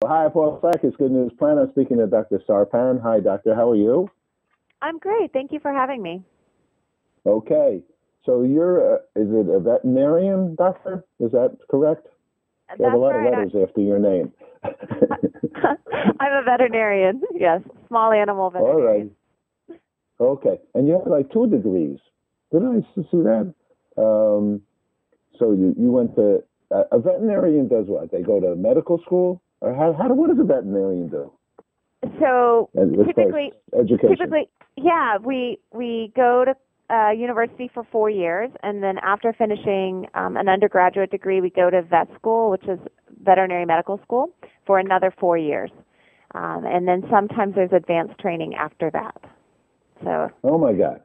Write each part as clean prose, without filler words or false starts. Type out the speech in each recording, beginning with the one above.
Hi, Paul Sakis, Good News Planet. I'm speaking to Dr. Sarpan. Hi, doctor. How are you? I'm great. Thank you for having me. Okay. So you're, is it a veterinarian, doctor? Is that correct? You have a That's lot of right. letters after your name. I'm a veterinarian. Yes, small animal All right. veterinarian. Okay. And you have like 2 degrees. Did I see that? Um, so you went to, a veterinarian does what? They go to medical school? Or what does a veterinarian do? So And as far as typically, education. yeah, we go to university for 4 years, and then after finishing an undergraduate degree, we go to vet school, which is veterinary medical school, for another 4 years, and then sometimes there's advanced training after that. So Oh my God.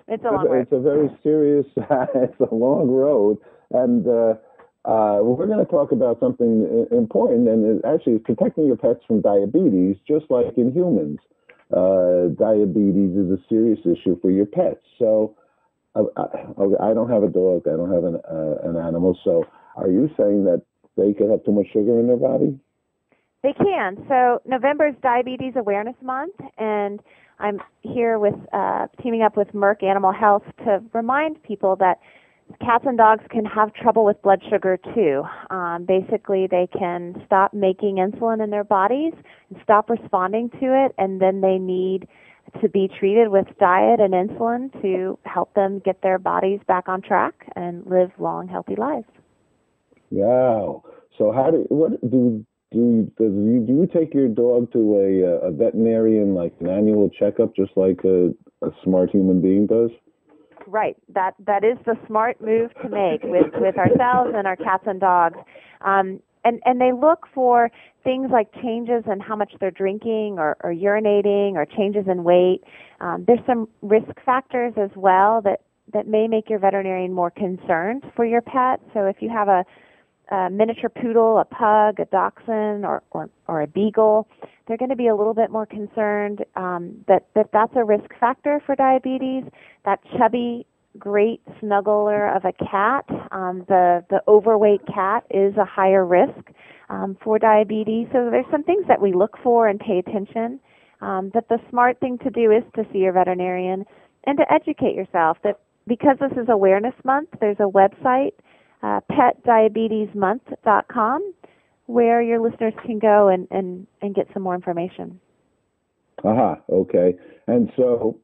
it's a long road. It's a very serious, it's a long road. And we're going to talk about something important, and it actually is protecting your pets from diabetes, just like in humans. Diabetes is a serious issue for your pets. So I don't have a dog. I don't have an animal. So are you saying that they could have too much sugar in their body? They can. So November is Diabetes Awareness Month, and I'm here with teaming up with Merck Animal Health to remind people that cats and dogs can have trouble with blood sugar too. Basically, they can stop making insulin in their bodies and stop responding to it, and then they need to be treated with diet and insulin to help them get their bodies back on track and live long, healthy lives. Wow. So do you take your dog to a veterinarian, like an annual checkup, just like a smart human being does? Right. That is the smart move to make with ourselves and our cats and dogs. And they look for things like changes in how much they're drinking or urinating or changes in weight. There's some risk factors as well that may make your veterinarian more concerned for your pet. So if you have a miniature poodle, a pug, a dachshund, or a beagle, they're going to be a little bit more concerned that's a risk factor for diabetes. That chubby, great snuggler of a cat, the overweight cat is a higher risk for diabetes. So there's some things that we look for and pay attention. But the smart thing to do is to see your veterinarian and to educate yourself. That because this is Awareness Month, there's a website, petdiabetesmonth.com, where your listeners can go and get some more information. Okay. And so,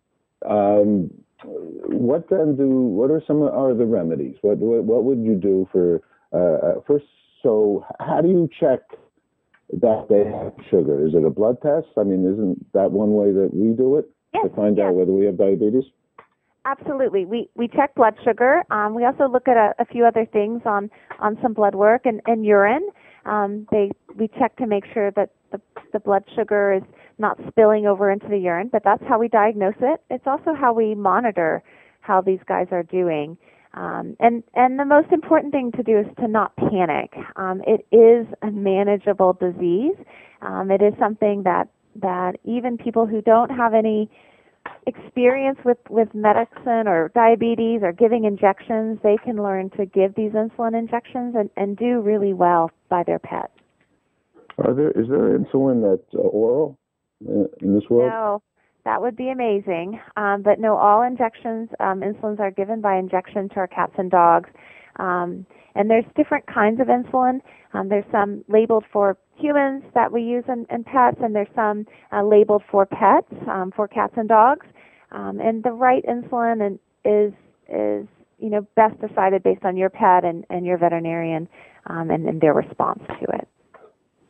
what are some of the remedies? What would you do for, first, so how do you check that they have sugar? Is it a blood test? I mean, isn't that one way that we do it? Yes, to find out whether we have diabetes? Absolutely. We check blood sugar. We also look at a few other things on some blood work and urine. We check to make sure that the blood sugar is not spilling over into the urine, but that's how we diagnose it. It's also how we monitor how these guys are doing. And the most important thing to do is to not panic. It is a manageable disease. It is something that even people who don't have any experience with medicine or diabetes or giving injections, they can learn to give these insulin injections and do really well by their pet. Is there insulin that's oral in this world? No, that would be amazing. But no, all injections, insulins are given by injection to our cats and dogs. And there's different kinds of insulin. There's some labeled for humans that we use in pets, and there's some labeled for pets, for cats and dogs. And the right insulin is best decided based on your pet and your veterinarian and their response to it.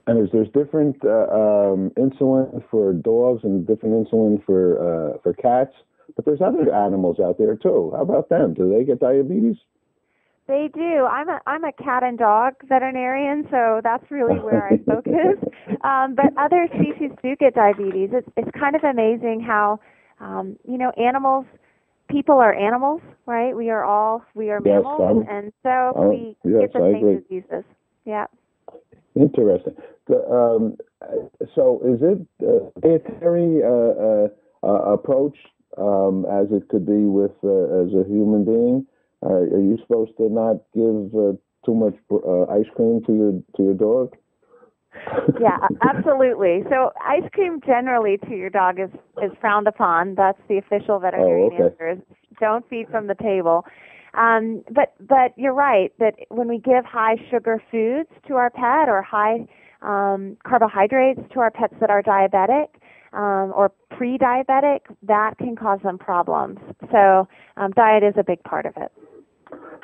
And there's different insulin for dogs and different insulin for cats, but there's other animals out there too. How about them? Do they get diabetes? They do. I'm a cat and dog veterinarian, so that's really where I focus. But other species do get diabetes. It's kind of amazing how animals. People are animals, right? We are mammals, and so we get the same diseases. Yeah. Interesting. So is it a dietary approach as it could be with as a human being? Are you supposed to not give too much ice cream to your dog? Yeah, absolutely. So ice cream generally to your dog is frowned upon. That's the official veterinarian answer. Is don't feed from the table. But you're right that when we give high sugar foods to our pet or high carbohydrates to our pets that are diabetic or pre-diabetic, that can cause them problems. So diet is a big part of it.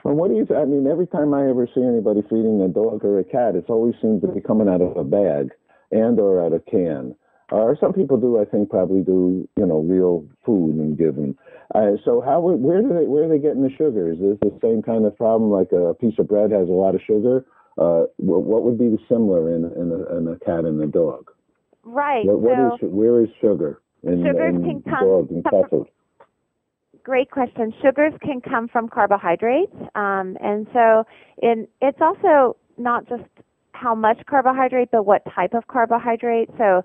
Well, what do you? I mean, every time I ever see anybody feeding a dog or a cat, it always seems to be coming out of a bag and or out of a can. Or some people do, I think, probably do, real food and give them. So where are they getting the sugar? Is this the same kind of problem? Like a piece of bread has a lot of sugar. What would be the similar in a cat and a dog? Right. Where is sugar in dog and cat food? Great question. Sugars can come from carbohydrates, and so it's also not just how much carbohydrate, but what type of carbohydrate. So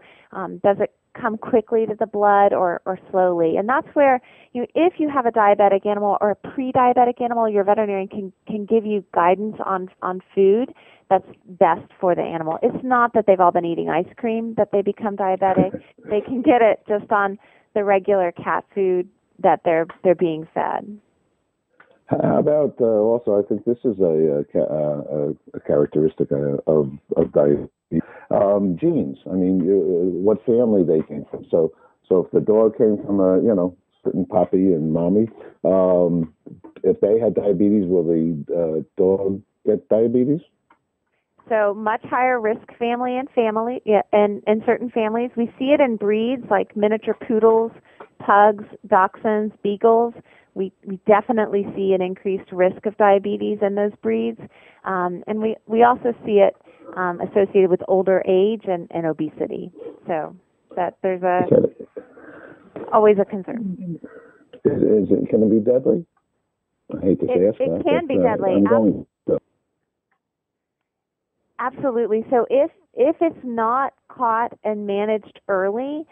does it come quickly to the blood or slowly? And that's where, if you have a diabetic animal or a pre-diabetic animal, your veterinarian can give you guidance on food that's best for the animal. It's not that they've all been eating ice cream that they become diabetic. They can get it just on the regular cat food that they're being fed. How about also? I think this is a characteristic of diabetes. Genes. I mean, what family they came from. So if the dog came from a certain papi and mommy, if they had diabetes, will the dog get diabetes? So much higher risk family and in certain families. We see it in breeds like miniature poodles, pugs, dachshunds, beagles. We definitely see an increased risk of diabetes in those breeds. And we also see it associated with older age and obesity. So that there's always a concern. Can it be deadly? I hate to ask that. It can be deadly. Absolutely. So if it's not caught and managed early,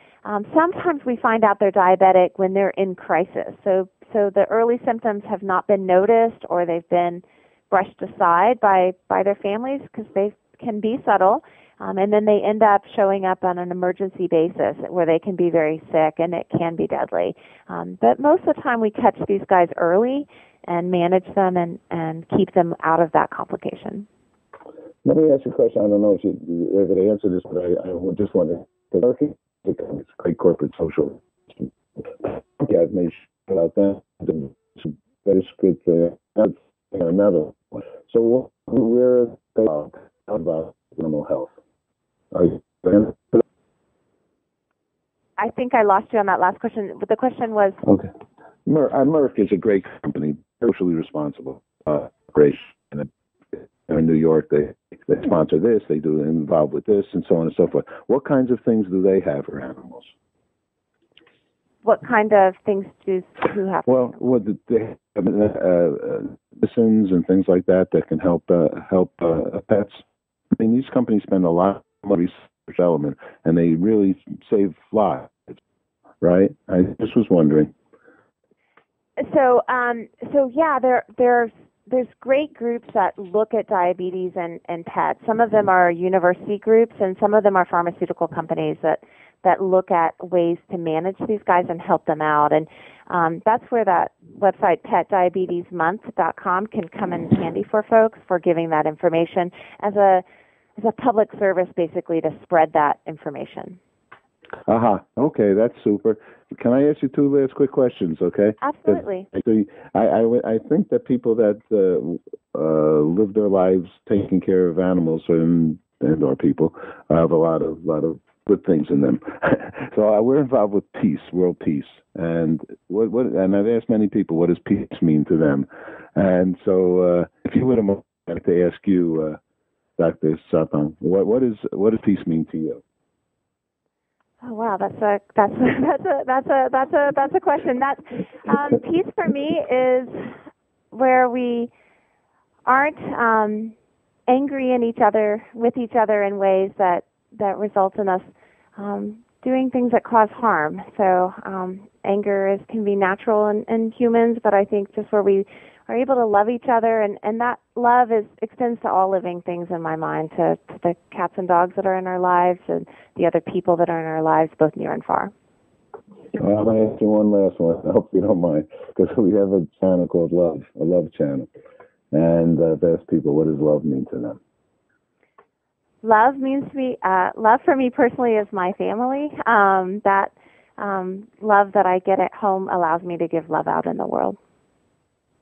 sometimes we find out they're diabetic when they're in crisis. So the early symptoms have not been noticed or they've been brushed aside by their families because they can be subtle, and then they end up showing up on an emergency basis where they can be very sick and it can be deadly. But most of the time we catch these guys early and manage them and keep them out of that complication. Let me ask you a question. I don't know if you're going to answer this, but I just wonder. It's a great corporate social. Yeah, I've made sure about that. That is good for another one. So where are they about animal health? Are you I think I lost you on that last question, but the question was... Okay. Merck is a great company, socially responsible. Great. In New York, they sponsor this, they do involved with this, and so on and so forth. What kinds of things do they have for animals? What kind of things do you have? Well, they have medicines and things like that can help pets. I mean, these companies spend a lot of research element, and they really save lives, right? I just was wondering. So yeah, there's great groups that look at diabetes and pets. Some of them are university groups, and some of them are pharmaceutical companies that look at ways to manage these guys and help them out. And that's where that website, petdiabetesmonth.com, can come in handy for folks for giving that information as a public service, basically, to spread that information. Okay, that's super. Can I ask you two last quick questions, okay? Absolutely. I think that people that live their lives taking care of animals and or people have a lot of good things in them. So we're involved with peace, world peace, and what and I've asked many people, what does peace mean to them? And so, if you would, I'd like to ask you, Dr. Sathan, what does peace mean to you? Oh wow, that's a question. That peace for me is where we aren't angry with each other in ways that result in us doing things that cause harm. So anger can be natural in humans, but I think just where we are able to love each other, and that love extends to all living things in my mind, to the cats and dogs that are in our lives and the other people that are in our lives, both near and far. Well, I'm going to ask you one last one. I hope you don't mind, because we have a channel called Love, a love channel. And I've asked people, what does love mean to them? Love means to me, love for me personally is my family. That love that I get at home allows me to give love out in the world.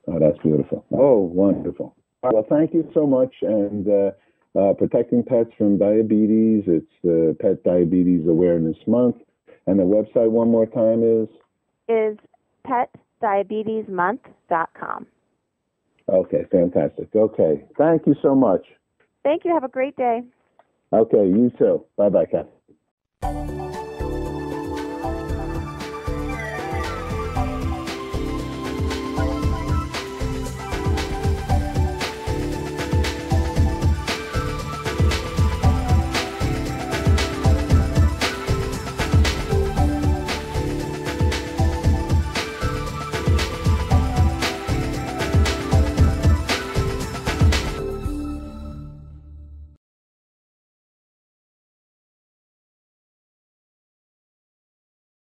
Oh, that's beautiful. Oh, wonderful. Well, thank you so much. And Protecting Pets from Diabetes, it's the Pet Diabetes Awareness Month. And the website one more time is petdiabetesmonth.com. Okay, fantastic. Okay, thank you so much. Thank you. Have a great day. Okay, you too. Bye-bye, Kat.